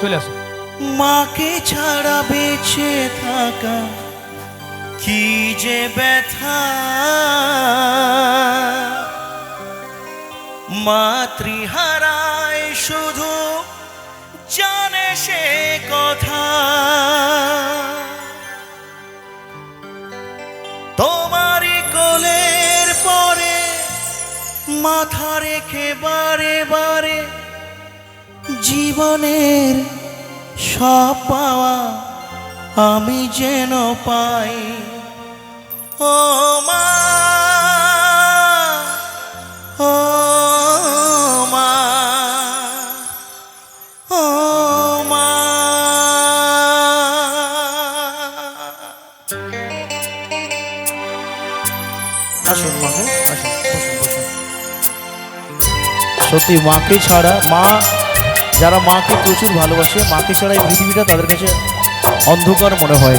চলে আসো। মাকে ছাড়া বেঁচে থাকা কি যে ব্যথা, মাতৃহারায় শুধু জানে সে কথা। তোমারই কোলের পরে মাথা রেখে বারে বারে জীবনের সব পাওয়া আমি যেন পাই। ও মা, ও মা, ও মা। আসুন মা, আসুন, বসুন, বসুন। সত্যি মাকে ছাড়া, মা যারা মাকে প্রচুর ভালোবাসে, মাকে ছাড়া এই পৃথিবীটা তাদের কাছে অন্ধকার মনে হয়।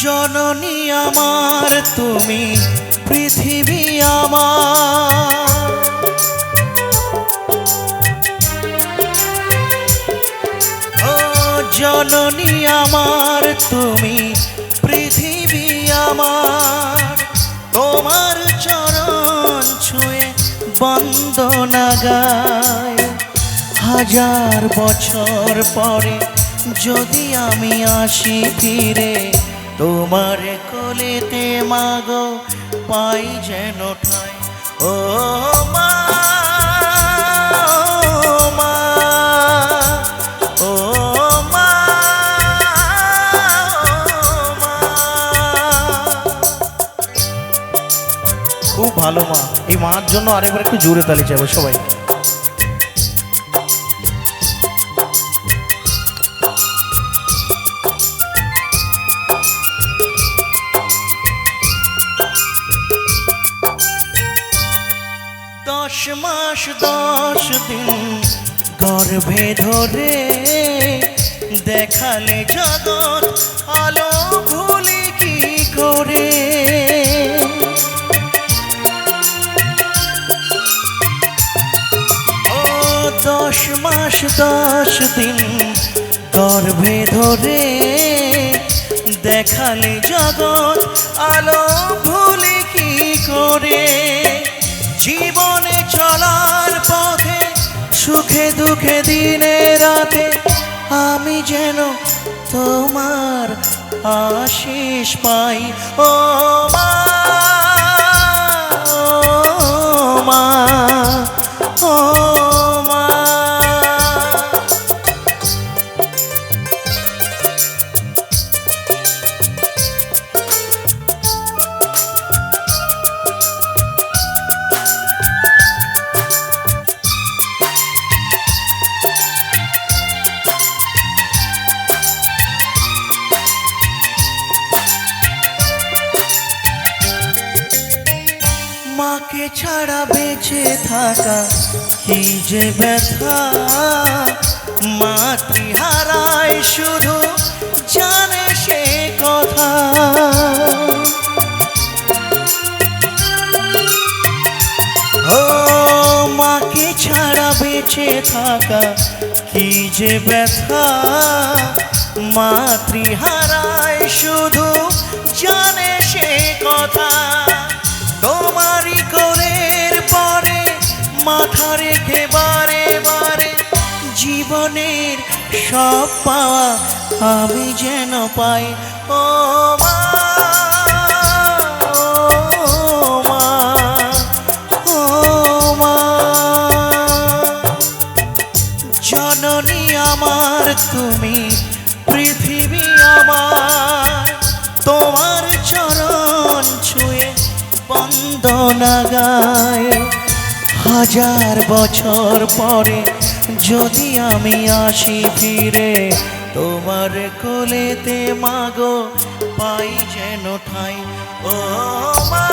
জননী আমার তুমি, পৃথিবী আমার, ও জননী আমার তুমি, পৃথিবী আমার। তোমার চরণ ছুঁয়ে বন্দনা গাই। হাজার বছর পরে যদি আমি আসি ফিরে, তোমার কোলেতে মাগো পাই যেন ঠাই। ও মা, ও মা, ও মা, ও মা। খুব ভালো মা। এই মার জন্য আরেকবার একটু জোরে তালি চাইবো সবাই। দশ মাস 10 দিন গর্ভে ধরে দেখালে জগৎ আলো ভুলি কি করে। ও 10 মাস 10 দিন গর্ভে ধরে দেখালে জগৎ আলো ভুলি কি করে। জীবনে চলার পথে সুখে দুঃখে দিনে রাতে আমি যেন তোমার আশিস পাই। ও মা, ও মা, ও মা। মাকে ছাড়া বেঁচে থাকা কি যে ব্যথা, মাতৃহারায় শুধু জানে সে কথা। ও মাকে ছাড়া বেঁচে থাকা কি যে ব্যথা, মাতৃহারায় শুধু জানে সে কথা। তোমারই কোলের পরে মাথা রেখে বারে বারে জীবনের সব পাওয়া আমি যেন পাই। ও মা, ও মা, ও মা। জননী আমার তুমি, পৃথিবী আমার। তোমার চরণ ছুঁয়ে বন্দনা গাই। হাজার বছর পরে যদি আমি আসি ফিরে, তোমার কোলেতে মাগো পাই যেন ঠাই। ও মা।